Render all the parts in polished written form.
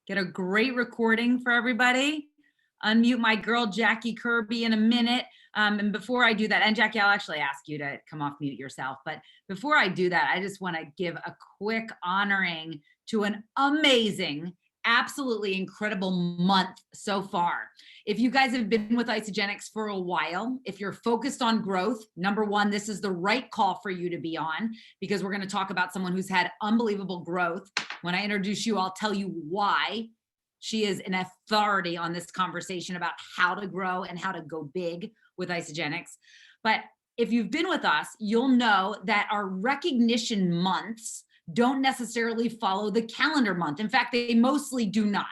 get a great recording for everybody. Unmute my girl, Jackie Kirby, in a minute. And before I do that, and Jackie, I'll actually ask you to come off mute yourself. But before I do that, I just want to give a quick honoring to an amazing, absolutely incredible month so far. If you guys have been with Isagenix for a while, if you're focused on growth, number one, this is the right call for you to be on, because we're going to talk about someone who's had unbelievable growth. When I introduce you, I'll tell you why she is an authority on this conversation about how to grow and how to go big with Isagenix. But if you've been with us, you'll know that our recognition months don't necessarily follow the calendar month. In fact, they mostly do not.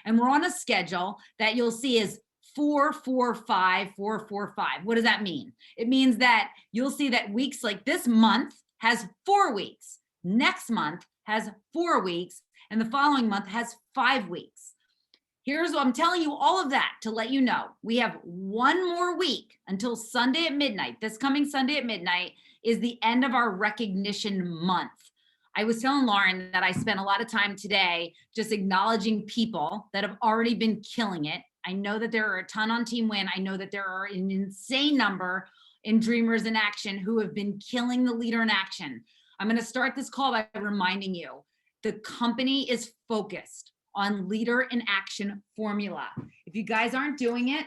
And we're on a schedule that you'll see is 4-4-5, 4-4-5. What does that mean? It means that you'll see that weeks like this month has 4 weeks. Next month has 4 weeks, and the following month has 5 weeks. Here's what I'm telling you, all of that to let you know. We have 1 more week until Sunday at midnight. This coming Sunday at midnight is the end of our recognition month. I was telling Lauren that I spent a lot of time today just acknowledging people that have already been killing it. I know that there are a ton on Team Win. I know that there are an insane number in Dreamers in Action who have been killing the Leader in Action. I'm going to start this call by reminding you, the company is focused on Leader in Action formula. If you guys aren't doing it,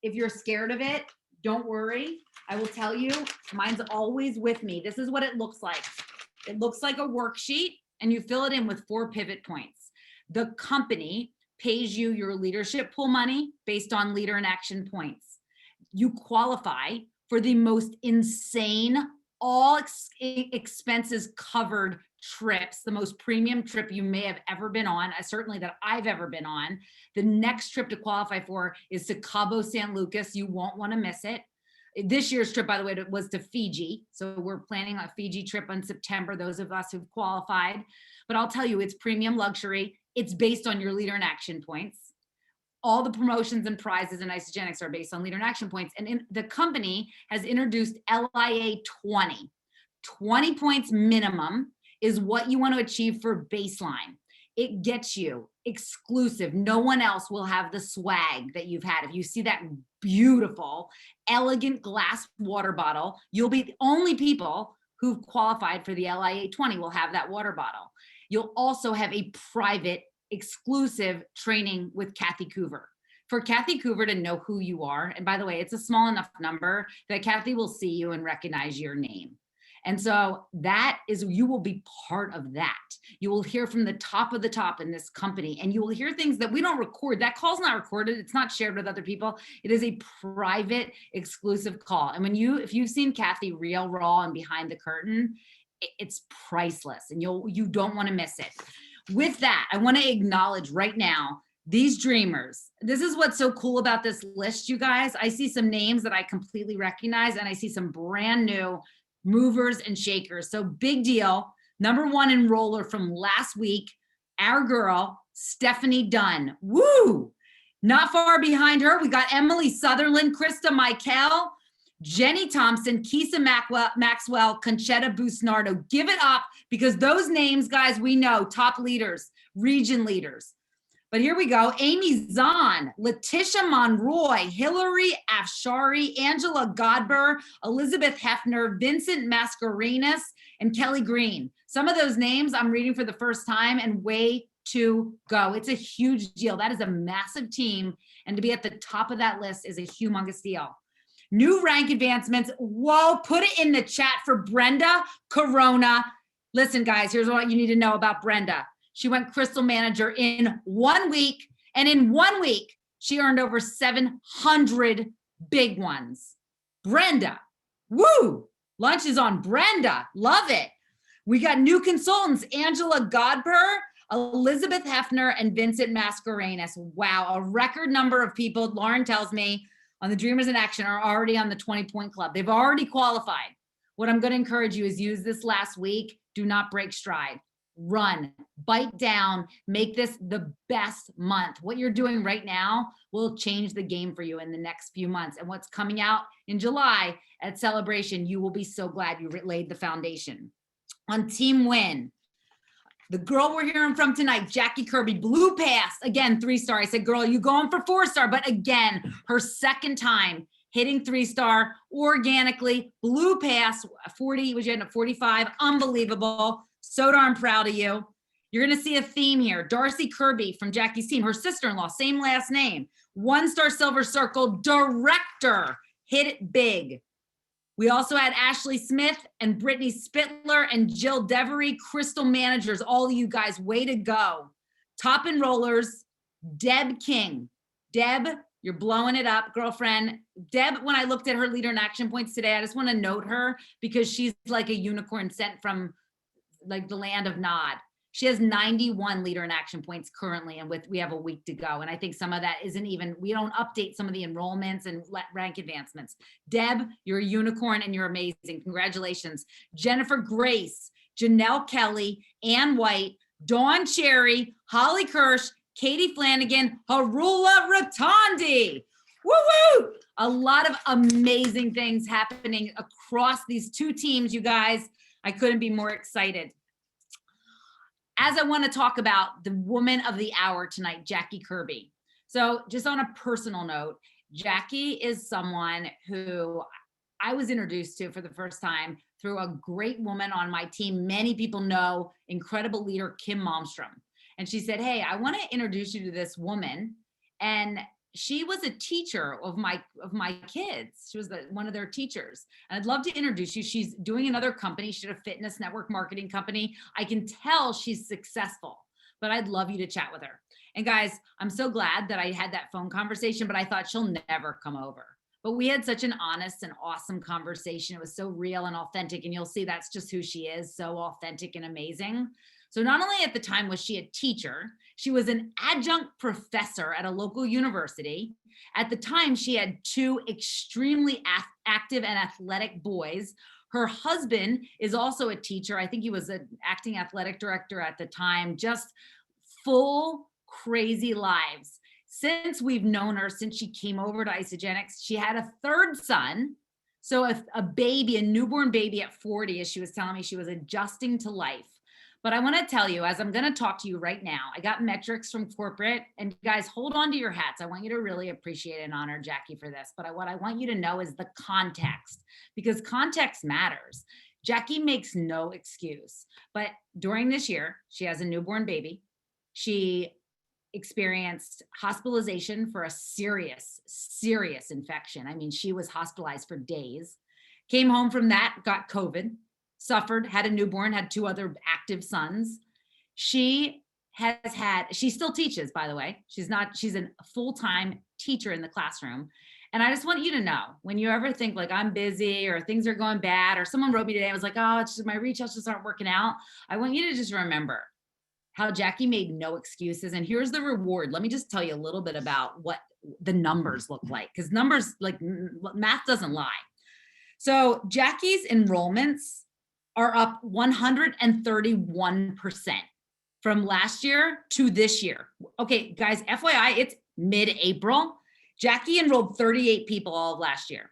if you're scared of it, don't worry. I will tell you, mine's always with me. This is what it looks like. It looks like a worksheet, and you fill it in with 4 pivot points. The company pays you your leadership pool money based on Leader in Action points. You qualify for the most insane, all expenses covered trips, the most premium trip you may have ever been on, certainly that I've ever been on. The next trip to qualify for is to Cabo San Lucas. You won't want to miss it. This year's trip, by the way, was to Fiji. So we're planning a Fiji trip in September, those of us who've qualified. But I'll tell you, it's premium luxury. It's based on your Leader in Action points. All the promotions and prizes in Isagenix are based on Leader in Action points. And the company has introduced LIA 20. 20 points minimum is what you want to achieve for baseline. It gets you exclusive. No one else will have the swag that you've had. If you see that beautiful, elegant glass water bottle, you'll be the only people who've qualified for the LIA 20 will have that water bottle. You'll also have a private, exclusive training with Kathy Coover. For Kathy Coover to know who you are, and by the way, it's a small enough number that Kathy will see you and recognize your name. And so that is, you will be part of that. You will hear from the top of the top in this company, and you will hear things that we don't record. That call's not recorded. It's not shared with other people. It is a private, exclusive call. And if you've seen Kathy real, raw, and behind the curtain, it's priceless, and you don't want to miss it. With that, I want to acknowledge right now these dreamers. This is what's so cool about this list, you guys. I see some names that I completely recognize, and I see some brand new movers and shakers. So big deal. Number 1 enroller from last week, our girl, Stephanie Dunn. Woo! Not far behind her, we got Emily Sutherland, Krista Michael, Jenny Thompson, Kisa Maxwell, Conchetta Busnardo. Give it up, because those names, guys, we know, top leaders, region leaders. But here we go. Amy Zahn, Letitia Monroy, Hillary Afshari, Angela Godber, Elizabeth Hefner, Vincent Mascarenas, and Kelly Green. Some of those names I'm reading for the first time, and way to go. It's a huge deal. That is a massive team. And to be at the top of that list is a humongous deal. New rank advancements. Whoa, put it in the chat for Brenda Corona. Listen, guys, here's what you need to know about Brenda. She went Crystal Manager in 1 week, and in 1 week, she earned over 700 big ones. Brenda, woo! Lunch is on Brenda, love it. We got new consultants, Angela Godber, Elizabeth Hefner, and Vincent Mascarenas. Wow, a record number of people, Lauren tells me, on the Dreamers in Action are already on the 20-point club. They've already qualified. What I'm gonna encourage you is use this last week. Do not break stride. Run, bite down, make this the best month. What you're doing right now will change the game for you in the next few months. And what's coming out in July at Celebration, you will be so glad you laid the foundation. On Team Win, The girl we're hearing from tonight, Jackie Kirby, blew past, again, 3-star. I said, girl, you going for 4-star, but again, her second time hitting 3-star organically, blew past 40, was you at 45? Unbelievable. So darn proud of you. You're going to see a theme here. Darcy Kirby from Jackie's team, her sister-in-law, same last name, 1-star Silver Circle director, hit it big. We also had Ashley Smith and Brittany Spittler and Jill Devery, crystal managers. All of you guys, way to go. Top enrollers, Deb King. Deb, you're blowing it up, girlfriend. Deb, when I looked at her leader in action points today, I just want to note her because she's like a unicorn sent from like the land of Nod. She has 91 leader in action points currently, and we have a week to go. And I think some of that isn't even, we don't update some of the enrollments and rank advancements. Deb, you're a unicorn and you're amazing. Congratulations. Jennifer Grace, Janelle Kelly, Ann White, Dawn Cherry, Holly Kirsch, Katie Flanagan, Harula Rotondi. Woo woo! A lot of amazing things happening across these two teams, you guys. I couldn't be more excited. As I want to talk about the woman of the hour tonight, Jackie Kirby. So just on a personal note, Jackie is someone who I was introduced to for the first time through a great woman on my team. Many people know, incredible leader, Kim Malmstrom. And she said, hey, I want to introduce you to this woman. And she was a teacher of my kids. She was one of their teachers. And I'd love to introduce you. She's doing another company. She did a fitness network marketing company. I can tell she's successful, but I'd love you to chat with her. And guys, I'm so glad that I had that phone conversation, but I thought she'll never come over. But we had such an honest and awesome conversation. It was so real and authentic. And you'll see that's just who she is, so authentic and amazing. So not only at the time was she a teacher, she was an adjunct professor at a local university. At the time, she had 2 extremely active and athletic boys. Her husband is also a teacher. I think he was an acting athletic director at the time, just full crazy lives. Since we've known her, since she came over to Isagenix, she had a 3rd son. So a baby, a newborn baby at 40, as she was telling me, she was adjusting to life. But I want to tell you, as I'm going to talk to you right now, I got metrics from corporate, and guys, hold on to your hats. I want you to really appreciate and honor Jackie for this. But what I want you to know is the context, because context matters. Jackie makes no excuse, but during this year, she has a newborn baby. She experienced hospitalization for a serious infection. I mean, she was hospitalized for days, came home from that, got COVID, suffered, had a newborn, had 2 other active sons. She still teaches, by the way. She's a full-time teacher in the classroom. And I just want you to know, when you ever think like I'm busy or things are going bad, or someone wrote me today, I was like, oh, it's just my reach outs just aren't working out. I want you to just remember how Jackie made no excuses. And here's the reward. Let me just tell you a little bit about what the numbers look like, because numbers, like math doesn't lie. So Jackie's enrollments are up 131% from last year to this year. Okay, guys, FYI, it's mid-April. Jackie enrolled 38 people all of last year.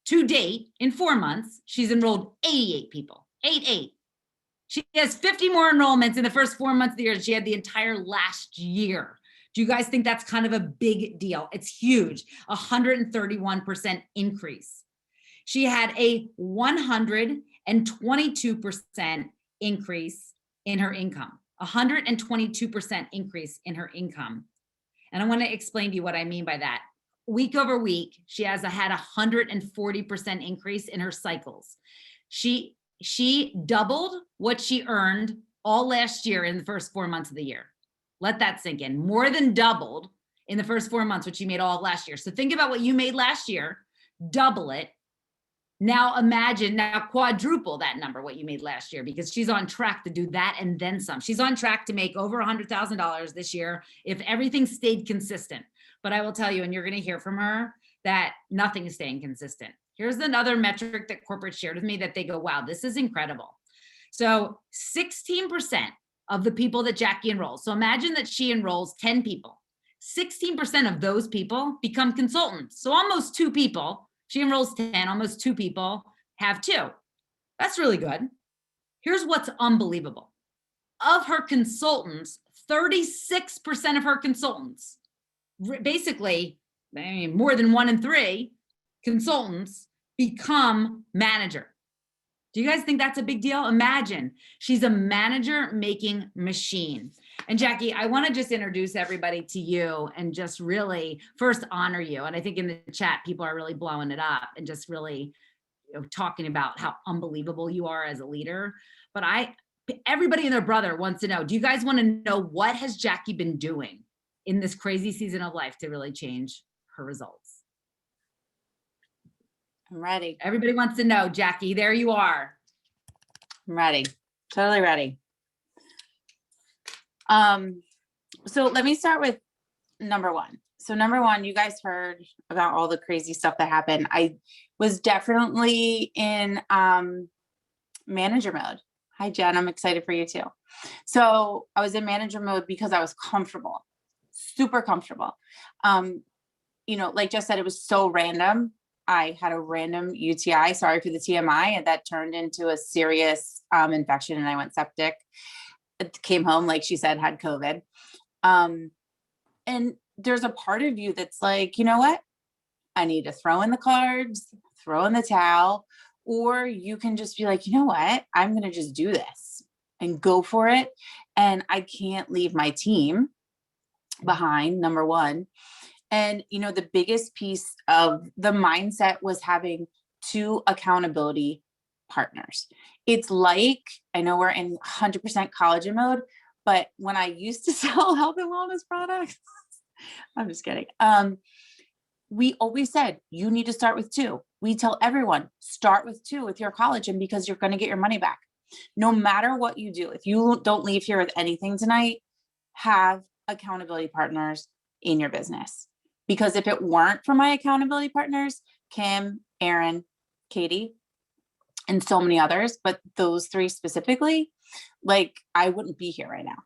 To date, in 4 months, she's enrolled 88 people, 88. She has 50 more enrollments in the first 4 months of the year than she had the entire last year. Do you guys think that's kind of a big deal? It's huge, 131% increase. She had a 122% increase in her income, 122% increase in her income. And I want to explain to you what I mean by that. Week over week, she had 140% increase in her cycles. She doubled what she earned all last year in the first 4 months of the year. Let that sink in. More than doubled in the first 4 months, what she made all of last year. So think about what you made last year, double it. Now imagine, quadruple that number, what you made last year, because she's on track to do that and then some. She's on track to make over $100,000 this year if everything stayed consistent. But I will tell you, and you're going to hear from her, that nothing is staying consistent. Here's another metric that corporate shared with me that they go, wow, this is incredible. So 16% of the people that Jackie enrolls. So imagine that she enrolls 10 people. 16% of those people become consultants. So almost 2 people. She enrolls 10, almost 2 people have 2. That's really good. Here's what's unbelievable. of her consultants, 36% of her consultants, basically, I mean, more than 1 in 3 consultants become manager. Do you guys think that's a big deal? Imagine she's a manager making machine. And Jackie, I want to just introduce everybody to you and just really first honor you. And I think in the chat, people are really blowing it up and just really, talking about how unbelievable you are as a leader. But everybody and their brother wants to know, do you guys want to know what has Jackie been doing in this crazy season of life to really change her results? I'm ready. Everybody wants to know, Jackie, there you are. I'm ready. Totally ready. So let me start with number one. So number one, you guys heard about all the crazy stuff that happened. I was definitely in manager mode. Hi, Jen. I'm excited for you too. So I was in manager mode because I was comfortable, super comfortable. Like Jess said, it was so random. I had a random UTI, sorry for the TMI, and that turned into a serious infection, and I went septic. It came home, like she said, had COVID. And there's a part of you that's like, you know what? I need to throw in the cards, throw in the towel, or you can just be like, you know what? I'm going to just do this and go for it. And I can't leave my team behind, number one. And, the biggest piece of the mindset was having 2 accountability partners. It's like, I know we're in 100% collagen mode, but when I used to sell health and wellness products, I'm just kidding. We always said, you need to start with 2. We tell everyone, start with 2 with your collagen because you're going to get your money back. No matter what you do, if you don't leave here with anything tonight, have accountability partners in your business. Because if it weren't for my accountability partners, Kim, Aaron, Katie, and so many others, but those 3 specifically, like I wouldn't be here right now.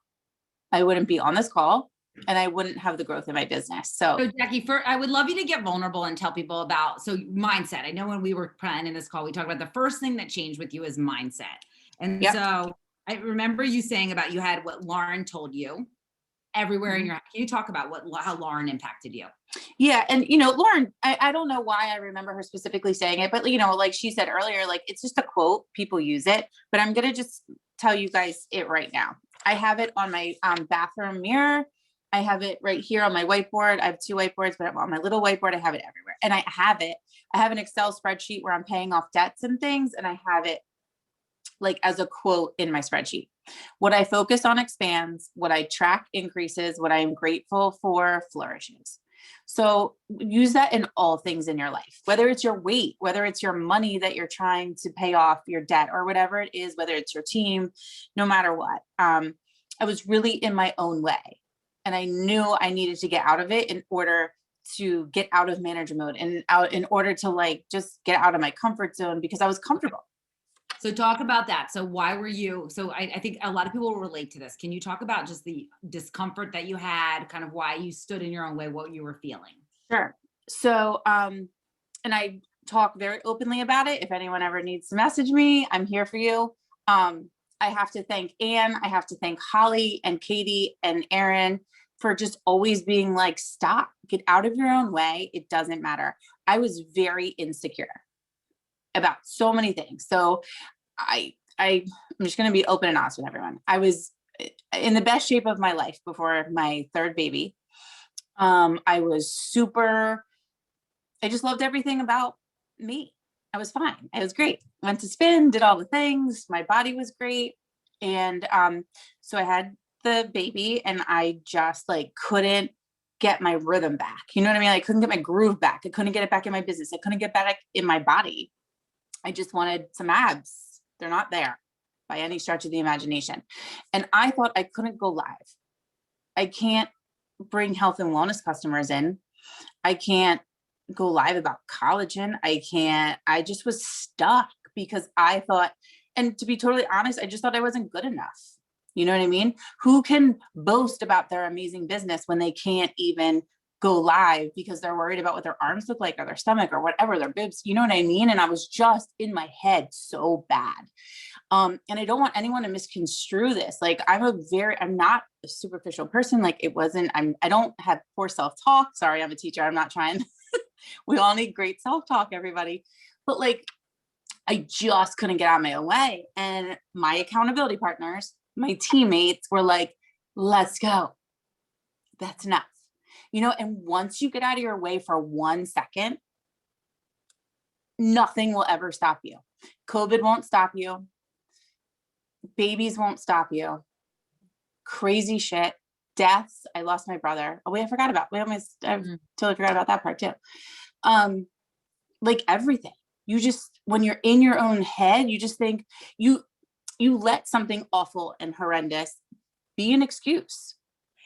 I wouldn't be on this call and I wouldn't have the growth in my business. So Jackie, I would love you to get vulnerable and tell people about, mindset. I know when we were planning this call, we talked about the first thing that changed with you is mindset. And so I remember you saying about you had what Lauren told you everywhere in your, can you talk about how Lauren impacted you? Yeah. And, Lauren, I don't know why I remember her specifically saying it, but, like she said earlier, like it's just a quote, people use it, but I'm going to just tell you guys it right now. I have it on my bathroom mirror. I have it right here on my whiteboard. I have 2 whiteboards, but on my little whiteboard, I have it everywhere. And I have an Excel spreadsheet where I'm paying off debts and things. And I have it like as a quote in my spreadsheet. What I focus on expands, what I track increases, what I am grateful for flourishes. So use that in all things in your life, whether it's your weight, whether it's your money that you're trying to pay off your debt or whatever it is, whether it's your team, no matter what. I was really in my own way and I knew I needed to get out of it in order to get out of manager mode and out in order to just get out of my comfort zone because I was comfortable. So talk about that. So why were you, so I think a lot of people will relate to this. Can you talk about just the discomfort that you had, kind of why you stood in your own way, what you were feeling? Sure. So, and I talk very openly about it. If anyone ever needs to message me, I'm here for you. I have to thank Anne. I have to thank Holly and Katie and Aaron for just always being like, stop, get out of your own way. It doesn't matter. I was very insecure about so many things. So I'm just going to be open and honest with everyone. I was in the best shape of my life before my 3rd baby. I just loved everything about me. I was fine. It was great. Went to spin, did all the things. My body was great. And, so I had the baby and I just couldn't get my rhythm back. You know what I mean? I couldn't get my groove back. I couldn't get it back in my business. I couldn't get back in my body. I just wanted some abs. They're not there by any stretch of the imagination. And I thought I couldn't go live. I can't bring health and wellness customers in. I can't go live about collagen. I just was stuck because I thought, and to be totally honest, I just thought I wasn't good enough. You know what I mean? Who can boast about their amazing business when they can't even go live because they're worried about what their arms look like or their stomach or whatever, their boobs, you know what I mean? And I was just in my head so bad. And I don't want anyone to misconstrue this. Like, I'm not a superficial person. Like, I don't have poor self-talk. Sorry, I'm a teacher. I'm not trying. We all need great self-talk, everybody. But like, I just couldn't get out of my own way. And my accountability partners, my teammates were like, let's go. That's enough. And once you get out of your way for 1 second, nothing will ever stop you. COVID won't stop you. Babies won't stop you. Crazy shit. Deaths. I lost my brother. Oh wait, I totally forgot about that part too. Like everything. You just, when you're in your own head, you just think you let something awful and horrendous be an excuse.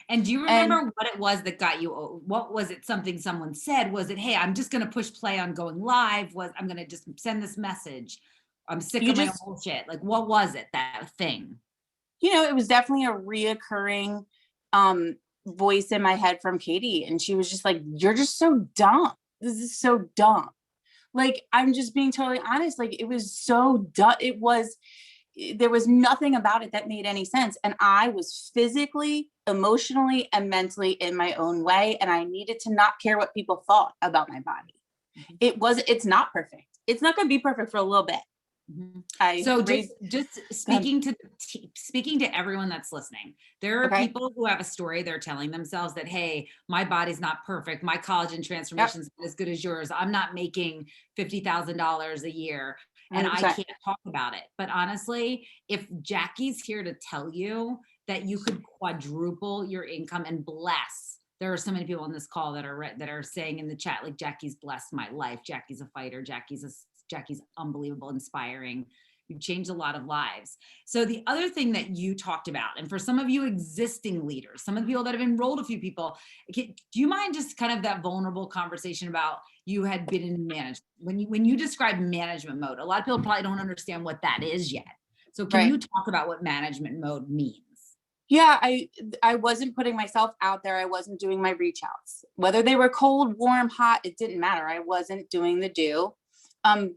And do you remember what it was that got you? What was it? Something someone said? Was it, hey, I'm just going to push play on going live? I'm going to just send this message. I'm sick of my own bullshit. Like, what was it, that thing? It was definitely a reoccurring voice in my head from Katie. And she was just like, you're just so dumb. This is so dumb. Like, I'm just being totally honest. Like, it was so dumb. There was nothing about it that made any sense. And I was physically, emotionally, and mentally in my own way. And I needed to not care what people thought about my body. It's not perfect. It's not going to be perfect for a little bit. Just speaking to everyone that's listening, there are people who have a story they're telling themselves that, hey, my body's not perfect. My collagen transformation is not as good as yours. I'm not making $50,000 a year. And 100%. I can't talk about it. But honestly, if Jackie's here to tell you that you could quadruple your income and bless, there are so many people on this call that are saying in the chat, like, Jackie's blessed my life. Jackie's a fighter. Jackie's unbelievable, inspiring. You've changed a lot of lives. So the other thing that you talked about, and for some of you existing leaders, some of the people that have enrolled a few people, do you mind just kind of that vulnerable conversation about you had been in management? When you describe management mode, a lot of people probably don't understand what that is yet. So can you talk about what management mode means? Yeah, I wasn't putting myself out there. I wasn't doing my reach outs. Whether they were cold, warm, hot, it didn't matter. I wasn't doing the do.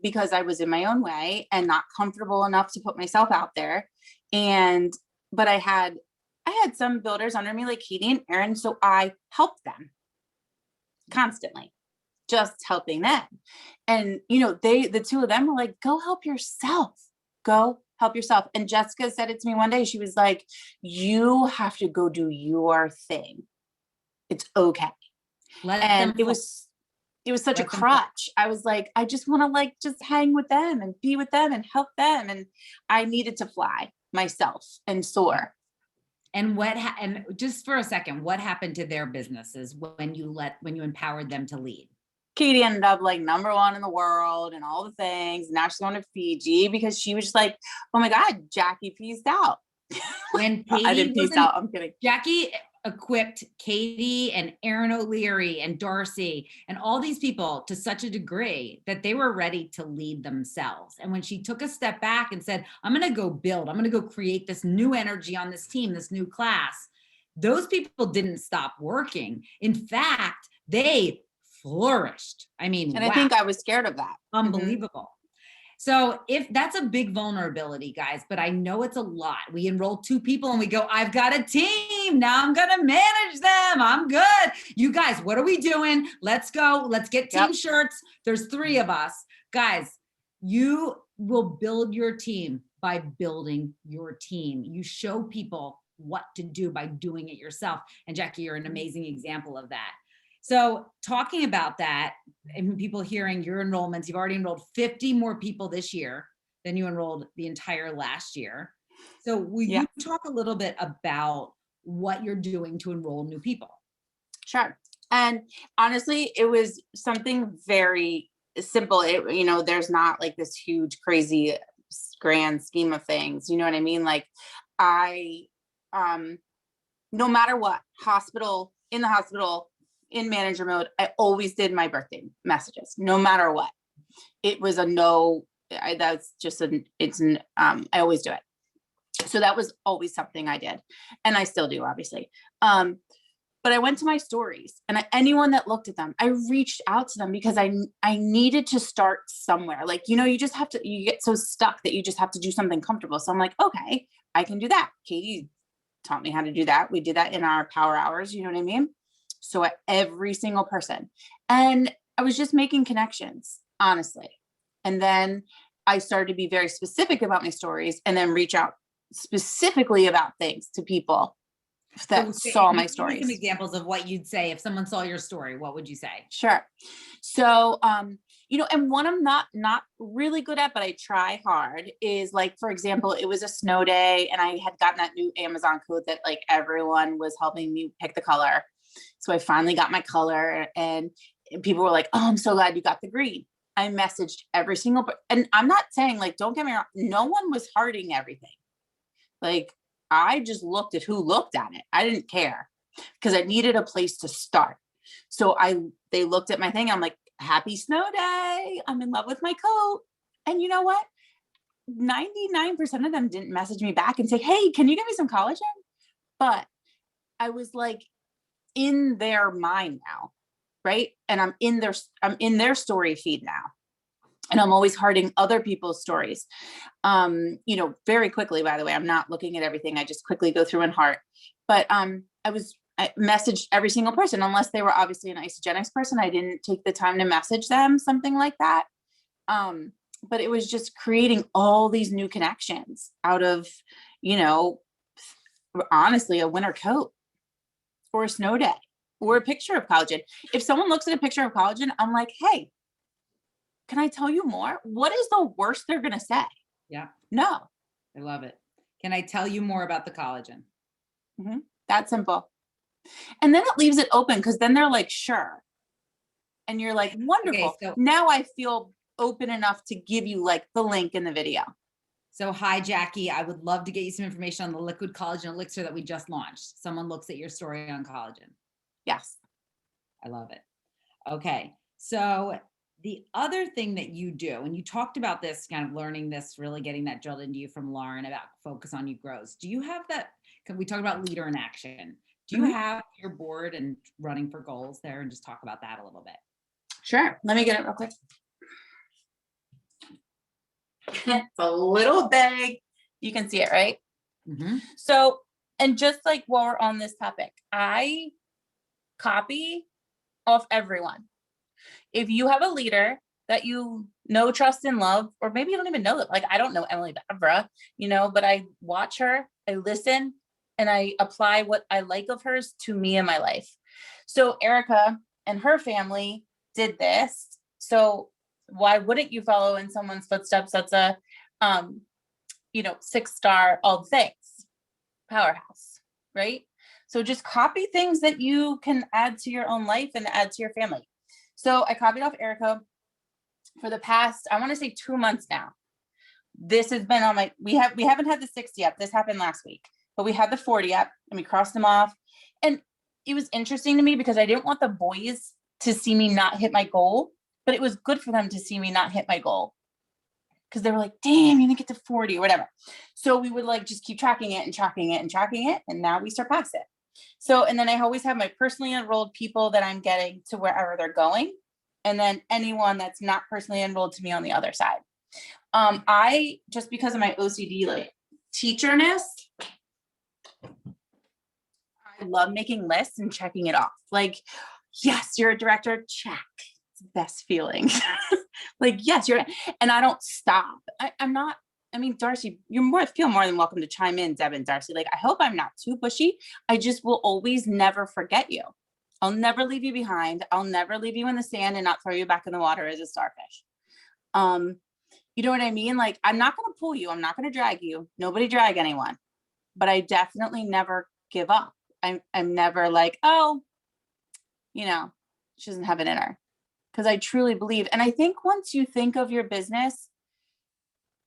Because I was in my own way and not comfortable enough to put myself out there. But I had some builders under me like Katie and Aaron. So I helped them constantly, just helping them. And, the two of them were like, go help yourself. Go help yourself. And Jessica said it to me one day. She was like, you have to go do your thing. It's okay. It was such a crutch. I was like, I just want to just hang with them and be with them and help them. And I needed to fly myself and soar. And and just for a second, what happened to their businesses when you empowered them to lead? Katie ended up #1 in the world and all the things. Now she's going to Fiji because she was just like, oh my God, Jackie peaced out. When I didn't peace out. I'm kidding. Jackie equipped Katie and Aaron O'Leary and Darcy and all these people to such a degree that they were ready to lead themselves. And when she took a step back and said, I'm going to go build, I'm going to go create this new energy on this team, this new class, those people didn't stop working. In fact, they flourished. I mean, and I think I was scared of that. Unbelievable. So if that's a big vulnerability, guys, but I know it's a lot. We enroll 2 people and we go, I've got a team. Now I'm going to manage them. I'm good. You guys, what are we doing? Let's go. Let's get team shirts. There's 3 of us. Guys, you will build your team by building your team. You show people what to do by doing it yourself. And Jackie, you're an amazing example of that. So talking about that and people hearing your enrollments, you've already enrolled 50 more people this year than you enrolled the entire last year. So will you talk a little bit about what you're doing to enroll new people? Sure. And honestly, it was something very simple. There's not this huge, crazy, grand scheme of things. You know what I mean? No matter what, in the hospital, in manager mode, I always did my birthday messages, no matter what. It was a no. I always do it. So that was always something I did, and I still do, obviously. But But I went to my stories, and anyone that looked at them, I reached out to them because I needed to start somewhere. Like, you just have to, you get so stuck that you just have to do something comfortable. So I'm like, okay, I can do that. Katie taught me how to do that. We did that in our power hours. You know what I mean? So at every single person, and I was just making connections, honestly. And then I started to be very specific about my stories, and then reach out specifically about things to people that saw my stories. Give me some examples of what you'd say if someone saw your story. What would you say? Sure. So, and one I'm not really good at, but I try hard, is like, for example, it was a snow day and I had gotten that new Amazon code that like everyone was helping me pick the color. So I finally got my color, and people were like, oh, I'm so glad you got the green. I messaged every single, and I'm not saying, like, don't get me wrong, no one was hearting everything. Like, I just looked at who looked at it. I didn't care because I needed a place to start. So they looked at my thing. I'm like, happy snow day. I'm in love with my coat. And you know what? 99% of them didn't message me back and say, hey, can you give me some collagen? But I was like in their mind now. Right. And I'm in their story feed now. And I'm always hearting other people's stories, very quickly, by the way. I'm not looking at everything. I just quickly go through and heart. But I messaged every single person, unless they were obviously an Isogenics person. I didn't take the time to message them, something like that. But it was just creating all these new connections out of, honestly, a winter coat or a snow day or a picture of collagen. If someone looks at a picture of collagen, I'm like, hey, can I tell you more? What is the worst they're going to say? Yeah. No. I love it. Can I tell you more about the collagen? Mm-hmm. That's simple. And then it leaves it open, because then they're like, sure. And you're like, wonderful. Okay, so now I feel open enough to give you like the link in the video. So hi, Jackie. I would love to get you some information on the liquid collagen elixir that we just launched. Someone looks at your story on collagen. Yes. I love it. Okay. So the other thing that you do, and you talked about this, kind of learning this, really getting that drilled into you from Lauren about focus on you grows. Do you have that? Can we talk about leader in action? Do you have your board and running for goals there, and just talk about that a little bit? Sure. Let me get it real quick. It's a little big. You can see it, right? Mm-hmm. So, and just like while we're on this topic, I copy off everyone. If you have a leader that you know, trust, and love, or maybe you don't even know them. Like, I don't know Emily Bavra, but I watch her, I listen, and I apply what I like of hers to me in my life. So Erica and her family did this. So why wouldn't you follow in someone's footsteps? That's a, 6-star, all the things, powerhouse, right? So just copy things that you can add to your own life and add to your family. So I copied off Erica for the past, I want to say 2 months now. This has been on we haven't had the 60 up. This happened last week, but we had the 40 up and we crossed them off. And it was interesting to me because I didn't want the boys to see me not hit my goal, but it was good for them to see me not hit my goal. Because they were like, damn, you didn't get to 40 or whatever. So we would like just keep tracking it and tracking it and tracking it. And now we surpass it. So, and then I always have my personally enrolled people that I'm getting to wherever they're going. And then anyone that's not personally enrolled to me on the other side. I, just because of my OCD, like teacherness, I love making lists and checking it off. Like, yes, you're a director, check. It's the best feeling. Like, yes, and I don't stop. Darcy, feel more than welcome to chime in, Deb and Darcy. Like, I hope I'm not too pushy. I just will always never forget you. I'll never leave you behind. I'll never leave you in the sand and not throw you back in the water as a starfish. You know what I mean? Like, I'm not going to pull you. I'm not going to drag you. Nobody drag anyone, but I definitely never give up. I'm never like, oh, she doesn't have it in her. Because I truly believe. And I think once you think of your business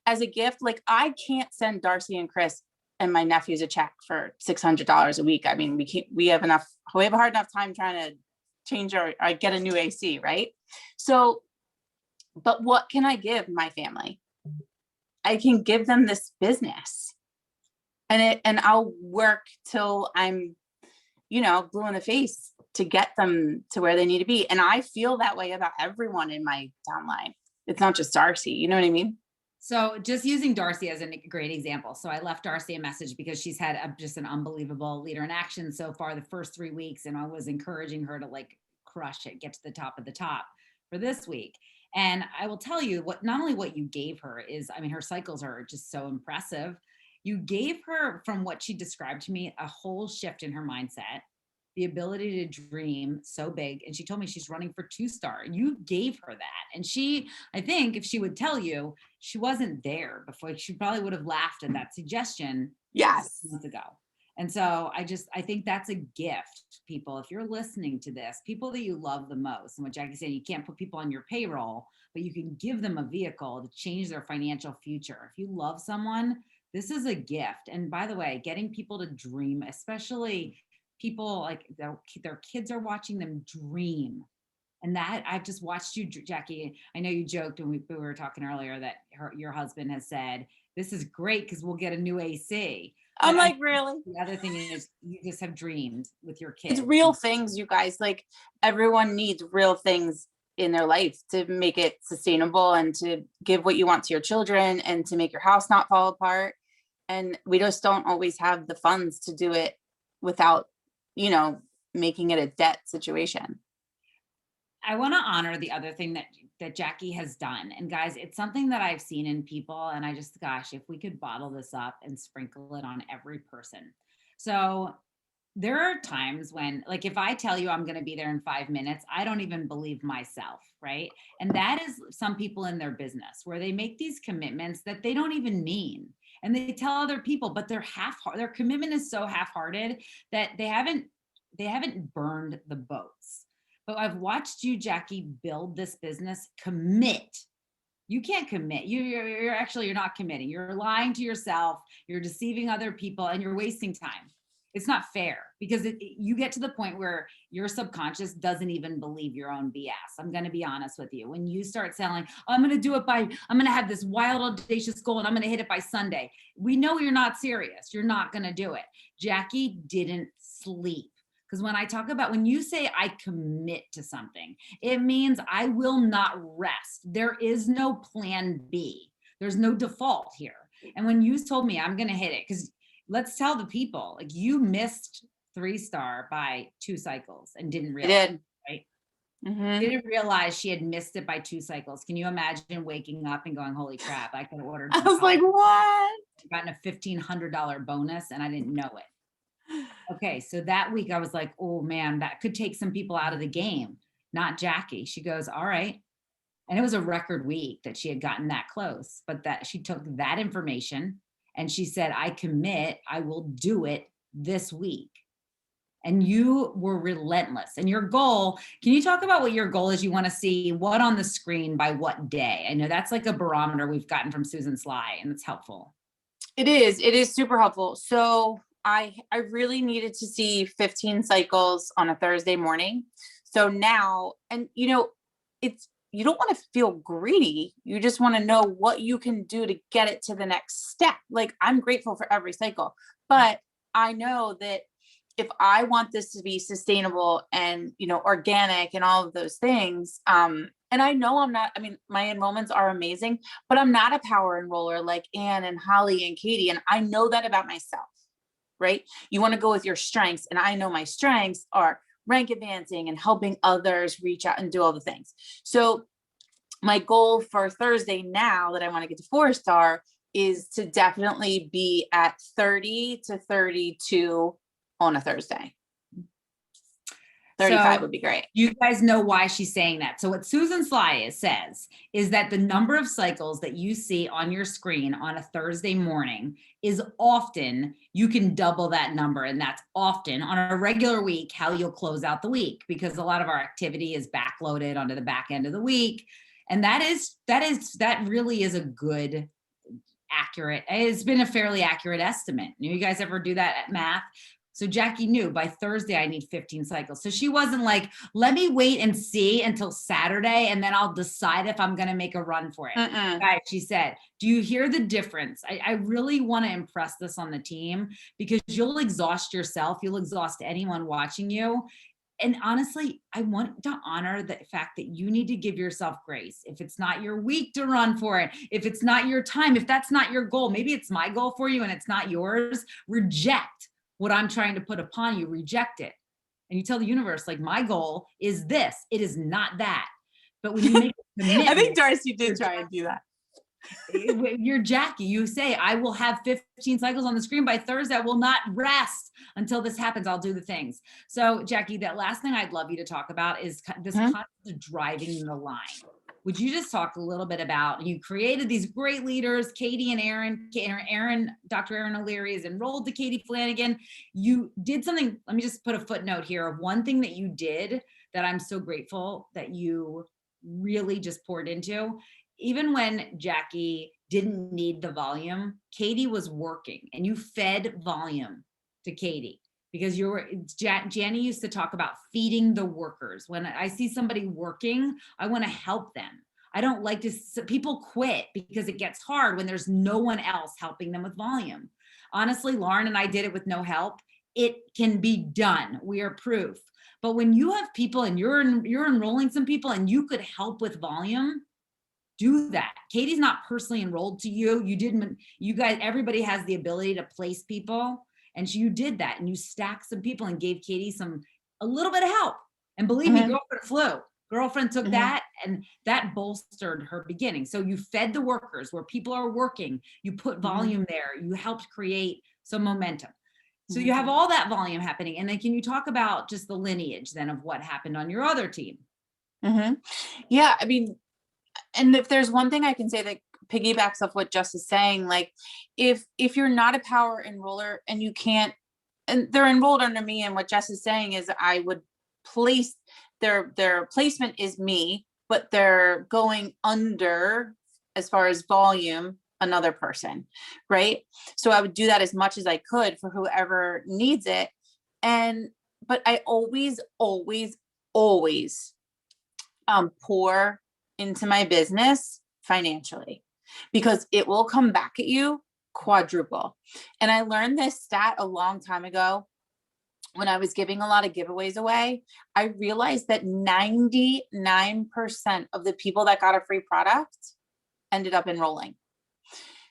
as a gift, like I can't send Darcy and Chris and my nephews a check for $600 a week. I mean, we have a hard enough time trying to change or get a new AC, right? So, but what can I give my family? I can give them this business, and I'll work till I'm blue in the face to get them to where they need to be. And I feel that way about everyone in my downline. It's not just Darcy. You know what I mean? So just using Darcy as a great example. So I left Darcy a message because she's had just an unbelievable leader in action so far the first 3 weeks. And I was encouraging her to like crush it, get to the top of the top for this week. And I will tell you not only what you gave her is, I mean, her cycles are just so impressive. You gave her, from what she described to me, a whole shift in her mindset, the ability to dream so big. And she told me she's running for 2-star. You gave her that. And I think if she would tell you, she wasn't there before, she probably would have laughed at that suggestion. Yes. Months ago. And so I think that's a gift, people. If you're listening to this, people that you love the most, and what Jackie said, you can't put people on your payroll, but you can give them a vehicle to change their financial future. If you love someone, this is a gift. And by the way, getting people to dream, especially people like their kids are watching them dream. And that I've just watched you, Jackie. I know you joked when we were talking earlier that your husband has said, this is great because we'll get a new AC. I'm like, really? The other thing is you just have dreamed with your kids. It's real things, you guys. Like, everyone needs real things in their life to make it sustainable and to give what you want to your children and to make your house not fall apart. And we just don't always have the funds to do it without, making it a debt situation. I want to honor the other thing that Jackie has done. And guys, it's something that I've seen in people. And I just, gosh, if we could bottle this up and sprinkle it on every person. So there are times when, like, if I tell you I'm going to be there in 5 minutes, I don't even believe myself, right? And that is some people in their business where they make these commitments that they don't even mean. And they tell other people, but their commitment is so half-hearted that they haven't burned the boats. But I've watched you, Jackie, build this business, commit. You can't commit. You're not committing. You're lying to yourself. You're deceiving other people and you're wasting time. It's not fair because you get to the point where your subconscious doesn't even believe your own BS. I'm going to be honest with you. When you start selling, I'm going to have this wild, audacious goal and I'm going to hit it by Sunday. We know you're not serious. You're not going to do it. Jackie didn't sleep. Because when you say I commit to something, it means I will not rest. There is no plan B. There's no default here. And when you told me I'm going to hit it, because let's tell the people, like, you missed 3-star by 2 cycles and didn't realize. I did. Right? Mm-hmm. Didn't realize she had missed it by 2 cycles. Can you imagine waking up and going, holy crap, I could have ordered. I was like, what? Gotten a $1,500 bonus and I didn't know it. Okay, so that week I was like, oh man, that could take some people out of the game. Not Jackie. She goes, all right. And it was a record week that she had gotten that close, but that she took that information and she said, I commit, I will do it this week. And you were relentless. And your goal, can you talk about what your goal is? You want to see what on the screen by what day? I know that's like a barometer we've gotten from Susan Sly and it's helpful. It is super helpful. So I really needed to see 15 cycles on a Thursday morning. So now, and you don't want to feel greedy. You just want to know what you can do to get it to the next step. Like, I'm grateful for every cycle, but I know that if I want this to be sustainable and, organic and all of those things, and I know my enrollments are amazing, but I'm not a power enroller like Anne and Holly and Katie. And I know that about myself. Right? You want to go with your strengths. And I know my strengths are rank advancing and helping others reach out and do all the things. So my goal for Thursday, now that I want to get to 4-star, is to definitely be at 30 to 32 on a Thursday. 35 would be great. You guys know why she's saying that. So what Susan Sly says is that the number of cycles that you see on your screen on a Thursday morning is often, you can double that number. And that's often on a regular week, how you'll close out the week, because a lot of our activity is backloaded onto the back end of the week. And that really is a good, accurate, it's been a fairly accurate estimate. You guys ever do that at math? So Jackie knew by Thursday I need 15 cycles. So she wasn't like, let me wait and see until Saturday and then I'll decide if I'm going to make a run for it. Guys, she said, do you hear the difference? I really want to impress this on the team because you'll exhaust yourself. You'll exhaust anyone watching you. And honestly, I want to honor the fact that you need to give yourself grace. If it's not your week to run for it, if it's not your time, if that's not your goal, maybe it's my goal for you and it's not yours, reject what I'm trying to put upon you, reject it. And you tell the universe, like, my goal is this, it is not that. But when you make a commitment, I think Darcy did try and do that. You're Jackie, you say, I will have 15 cycles on the screen by Thursday. I will not rest until this happens. I'll do the things. So Jackie, that last thing I'd love you to talk about is this concept of driving the line. Would you just talk a little bit about, you created these great leaders, Katie and Aaron, Dr. Aaron O'Leary is enrolled to Katie Flanagan. You did something, let me just put a footnote here of one thing that you did that I'm so grateful that you really just poured into. Even when Jackie didn't need the volume, Katie was working and you fed volume to Katie because Janny used to talk about feeding the workers. When I see somebody working, I want to help them. I don't like to, people quit because it gets hard when there's no one else helping them with volume. Honestly, Lauren and I did it with no help. It can be done. We are proof. But when you have people and you're enrolling some people and you could help with volume, do that. Katie's not personally enrolled to you. You guys, everybody has the ability to place people. And you did that and you stacked some people and gave Katie a little bit of help. And believe me, girlfriend flew. Girlfriend took that and that bolstered her beginning. So you fed the workers where people are working. You put volume there. You helped create some momentum. So you have all that volume happening. And then can you talk about just the lineage then of what happened on your other team? Yeah, I mean, and if there's one thing I can say that piggybacks off what Jess is saying, like if you're not a power enroller and you can't, and they're enrolled under me, and what Jess is saying is I would place their placement is me, but they're going under as far as volume another person, right? So I would do that as much as I could for whoever needs it. But I always pour into my business financially because it will come back at you quadruple. And I learned this stat a long time ago when I was giving a lot of giveaways away. I realized that 99% of the people that got a free product ended up enrolling.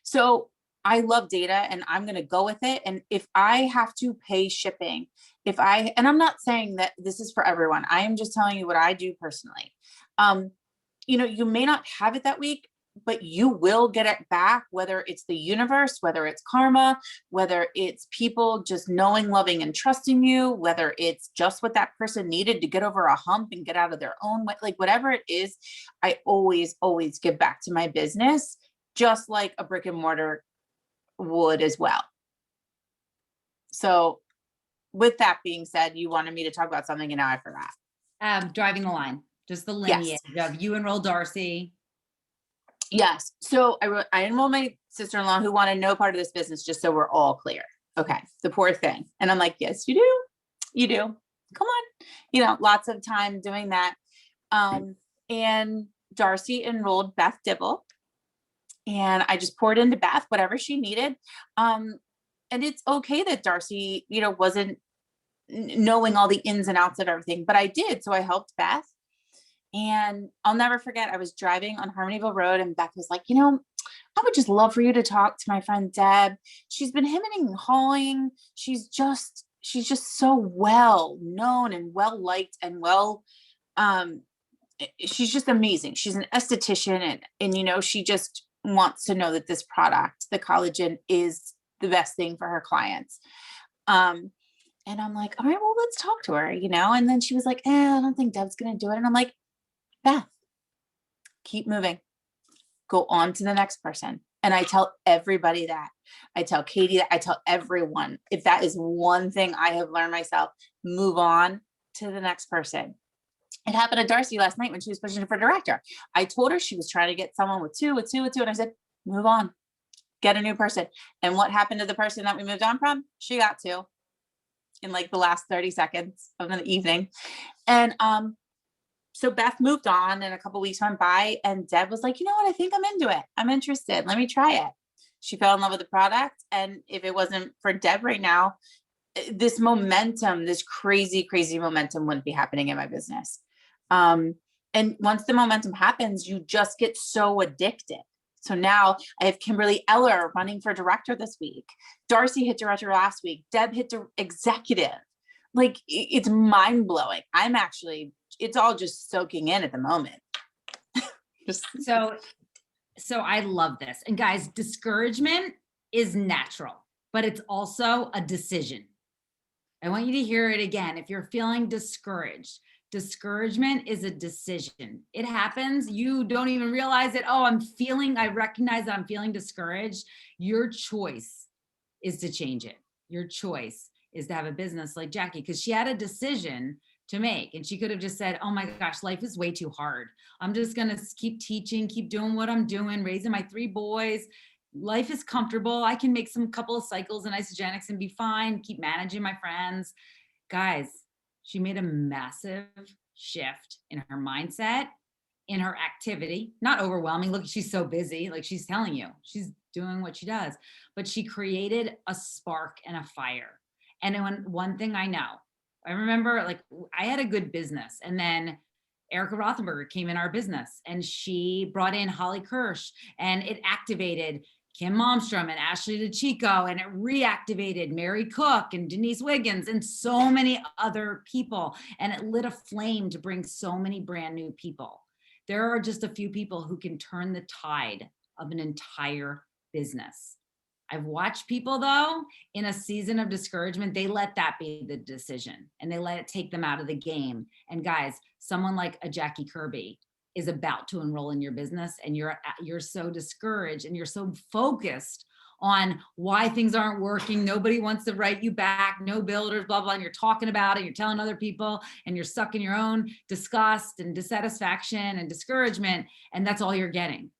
So I love data and I'm going to go with it. And if I have to pay shipping, and I'm not saying that this is for everyone, I am just telling you what I do personally. You may not have it that week, but you will get it back, whether it's the universe, whether it's karma, whether it's people just knowing, loving, and trusting you, whether it's just what that person needed to get over a hump and get out of their own way, like whatever it is, I always give back to my business, just like a brick and mortar would as well. So with that being said, you wanted me to talk about something and now I forgot. Driving the line, just the lineage of you enrolled Darcy. Yes. So I enrolled my sister-in-law who wanted no part of this business, just so we're all clear. Okay. The poor thing. And I'm like, yes, you do. You do. Come on. Lots of time doing that. And Darcy enrolled Beth Dibble. And I just poured into Beth whatever she needed. And it's okay that Darcy, wasn't knowing all the ins and outs of everything, but I did. So I helped Beth. And I'll never forget, I was driving on Harmonyville Road and Beth was like, I would just love for you to talk to my friend Deb. She's been hemming and hawing. She's just so well known and well liked and she's just amazing. She's an esthetician and she just wants to know that this product, the collagen, is the best thing for her clients. And I'm like, all right, well, let's talk to her, and then she was like, I don't think Deb's going to do it. And I'm like, Beth, keep moving, go on to the next person. And I tell everybody that. I tell Katie that. I tell everyone, if that is one thing I have learned myself, move on to the next person. It happened to Darcy last night when she was pushing for director. I told her she was trying to get someone with two. And I said, move on, get a new person. And what happened to the person that we moved on from? She got two. in like the last 30 seconds of the evening. And so Beth moved on and a couple weeks went by and Deb was like, you know what? I think I'm into it. I'm interested. Let me try it. She fell in love with the product. And if it wasn't for Deb right now, this momentum, this crazy, crazy momentum wouldn't be happening in my business. And once the momentum happens, you just get so addicted. So now I have Kimberly Eller running for director this week. Darcy hit director last week. Deb hit executive. Like it's mind blowing. It's all just soaking in at the moment. So I love this. And guys, discouragement is natural, but it's also a decision. I want you to hear it again. If you're feeling discouraged, discouragement is a decision. It happens. You don't even realize it. Oh, I recognize that I'm feeling discouraged. Your choice is to change it. Your choice is to have a business like Jackie, because she had a decision to make. And she could have just said, oh my gosh, life is way too hard. I'm just going to keep teaching, keep doing what I'm doing, raising my 3 boys. Life is comfortable. I can make some couple of cycles in Isogenics and be fine, keep managing my friends. Guys, she made a massive shift in her mindset, in her activity, not overwhelming. Look, she's so busy. Like she's telling you, she's doing what she does, but she created a spark and a fire. And one thing I know, I remember like I had a good business and then Erica Rothenberger came in our business and she brought in Holly Kirsch and it activated Kim Malmstrom and Ashley DeChico, and it reactivated Mary Cook and Denise Wiggins and so many other people. And it lit a flame to bring so many brand new people. There are just a few people who can turn the tide of an entire business. I've watched people though, in a season of discouragement, they let that be the decision and they let it take them out of the game. And guys, someone like a Jackie Kirby is about to enroll in your business and you're so discouraged and you're so focused on why things aren't working. Nobody wants to write you back, no builders, blah, blah. And you're talking about it, you're telling other people and you're stuck in your own disgust and dissatisfaction and discouragement. And that's all you're getting.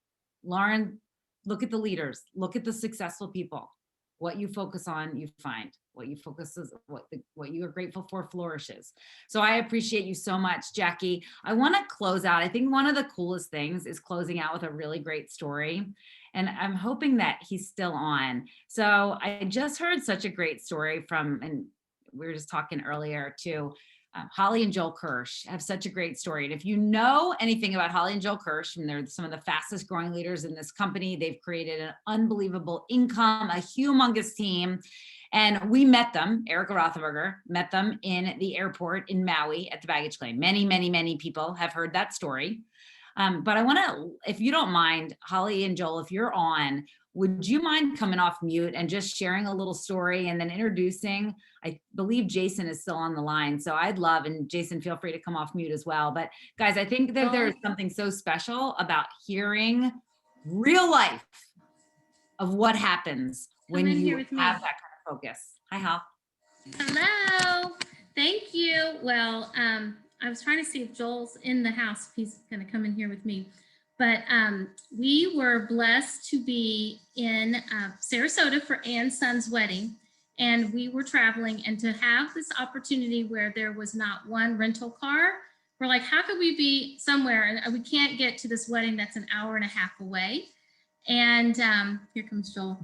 Lauren, look at the leaders, look at the successful people. What you focus on, you find. What you focus is what you are grateful for flourishes. So I appreciate you so much, Jackie. I want to close out. I think one of the coolest things is closing out with a really great story. And I'm hoping that he's still on. So I just heard such a great story from, and we were just talking earlier too, Holly and Joel Kirsch have such a great story. And if you know anything about Holly and Joel Kirsch, and they're some of the fastest growing leaders in this company, they've created an unbelievable income, a humongous team. And we met them, Erica Rothenberger met them in the airport in Maui at the baggage claim. Many, many, many people have heard that story. But I want to, if you don't mind, Holly and Joel, if you're on, would you mind coming off mute and just sharing a little story and then introducing, I believe Jason is still on the line. So I'd love, and Jason, feel free to come off mute as well. But guys, I think that there's something so special about hearing real life of what happens when you have that kind of focus. Hi, Hal. Hello. Thank you. Well, I was trying to see if Joel's in the house, if he's going to come in here with me. But we were blessed to be in Sarasota for Ann's son's wedding. And we were traveling, and to have this opportunity where there was not one rental car, we're like, how could we be somewhere and we can't get to this wedding that's an hour and a half away? And here comes Joel.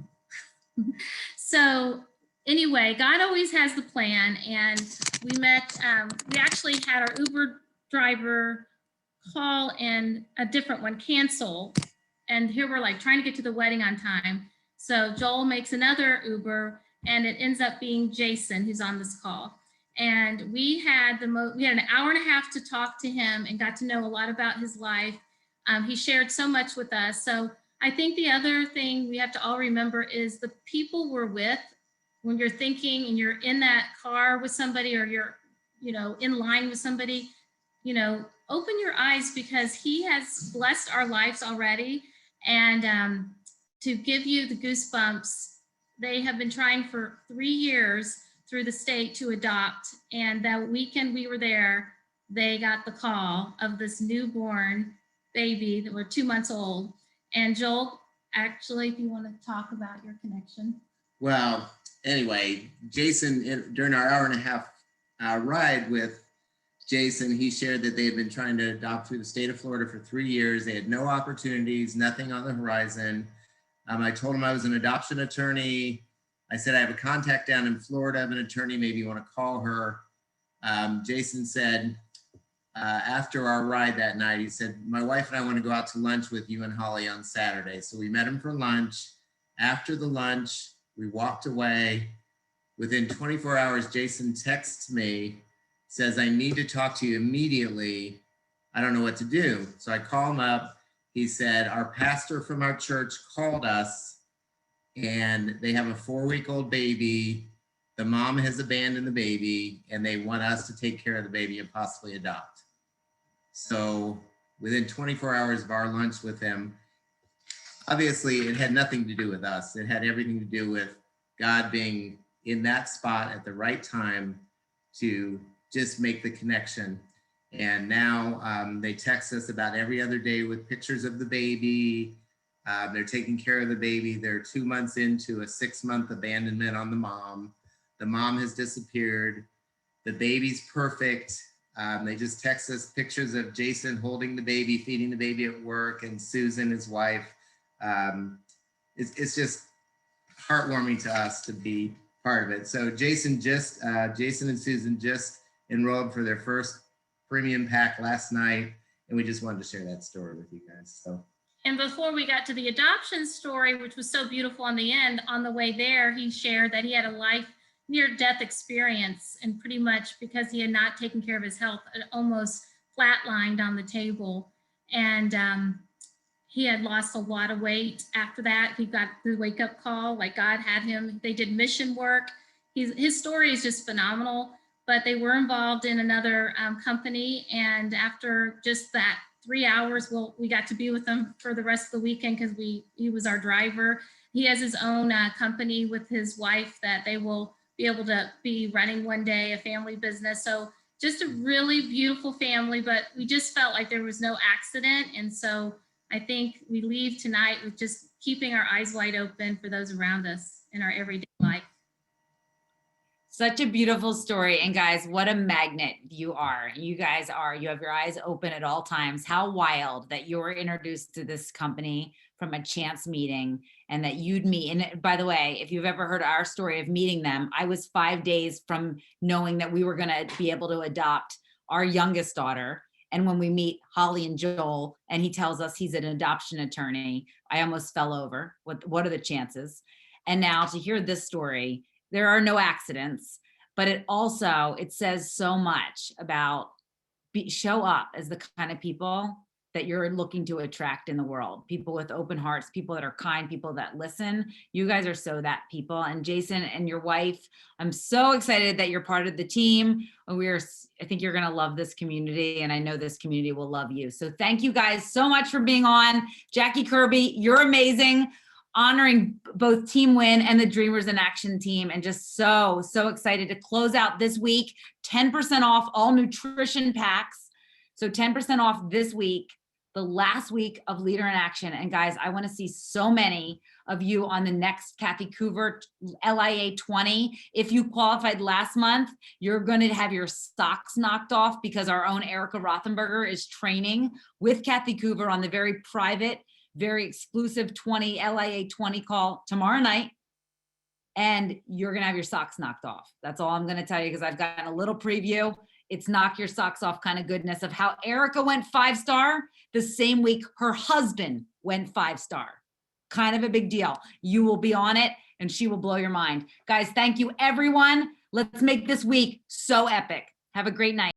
So anyway, God always has the plan. And we met, we actually had our Uber driver call and a different one cancel. And here we're like trying to get to the wedding on time. So Joel makes another Uber and it ends up being Jason who's on this call. And we had an hour and a half to talk to him and got to know a lot about his life. He shared so much with us. So I think the other thing we have to all remember is the people we're with when you're thinking and you're in that car with somebody or you're, in line with somebody, open your eyes because he has blessed our lives already. And to give you the goosebumps, they have been trying for 3 years through the state to adopt. And that weekend we were there, they got the call of this newborn baby that were 2 months old. And Joel, actually, if you want to talk about your connection. Well, anyway, Jason, during our hour and a half ride with Jason, he shared that they had been trying to adopt through the state of Florida for 3 years. They had no opportunities, nothing on the horizon. I told him I was an adoption attorney. I said, I have a contact down in Florida of an attorney. Maybe you want to call her. Jason said, after our ride that night, he said, my wife and I want to go out to lunch with you and Holly on Saturday. So we met him for lunch. After the lunch, we walked away. Within 24 hours, Jason texts me, says, I need to talk to you immediately. I don't know what to do. So I call him up. He said, our pastor from our church called us and they have a 4-week-old baby. The mom has abandoned the baby and they want us to take care of the baby and possibly adopt. So within 24 hours of our lunch with him, obviously it had nothing to do with us. It had everything to do with God being in that spot at the right time to just make the connection. And now they text us about every other day with pictures of the baby. They're taking care of the baby. They're 2 months into a 6-month abandonment on the mom. The mom has disappeared. The baby's perfect. They just text us pictures of Jason holding the baby, feeding the baby at work, and Susan, his wife. It's just heartwarming to us to be part of it. So Jason and Susan just enrolled for their first premium pack last night, and we just wanted to share that story with you guys. So. And before we got to the adoption story, which was so beautiful on the end, on the way there, he shared that he had a life near-death experience, and pretty much because he had not taken care of his health, it almost flatlined on the table. And he had lost a lot of weight after that. He got the wake-up call, like God had him. They did mission work. His story is just phenomenal, but they were involved in another company. And after just that 3 hours, we got to be with him for the rest of the weekend because he was our driver. He has his own company with his wife that they will be able to be running one day, a family business. So just a really beautiful family, but we just felt like there was no accident. And so I think we leave tonight with just keeping our eyes wide open for those around us in our everyday life. Such a beautiful story. And guys, what a magnet you are. You guys are, you have your eyes open at all times. How wild that you were introduced to this company from a chance meeting and that you'd meet. And by the way, if you've ever heard our story of meeting them, I was 5 days from knowing that we were going to be able to adopt our youngest daughter. And when we meet Holly and Joel, and he tells us he's an adoption attorney, I almost fell over. What are the chances? And now to hear this story, there are no accidents, but it says so much about show up as the kind of people that you're looking to attract in the world. People with open hearts, people that are kind, people that listen. You guys are so that people. And Jason and your wife, I'm so excited that you're part of the team. I think you're going to love this community, and I know this community will love you. So thank you guys so much for being on. Jackie Kirby, you're amazing. Honoring both Team Win and the Dreamers in Action team, and just so excited to close out this week. 10% off all nutrition packs. So 10% off this week, the last week of Leader in Action. And guys, I want to see so many of you on the next Kathy Coover LIA 20. If you qualified last month, you're going to have your socks knocked off because our own Erica Rothenberger is training with Kathy Coover on the very private, very exclusive LIA 20 call tomorrow night. And you're going to have your socks knocked off. That's all I'm going to tell you, because I've gotten a little preview. It's knock your socks off kind of goodness of how Erica went 5-star. The same week her husband went 5-star. Kind of a big deal. You will be on it and she will blow your mind. Guys, thank you everyone. Let's make this week so epic. Have a great night.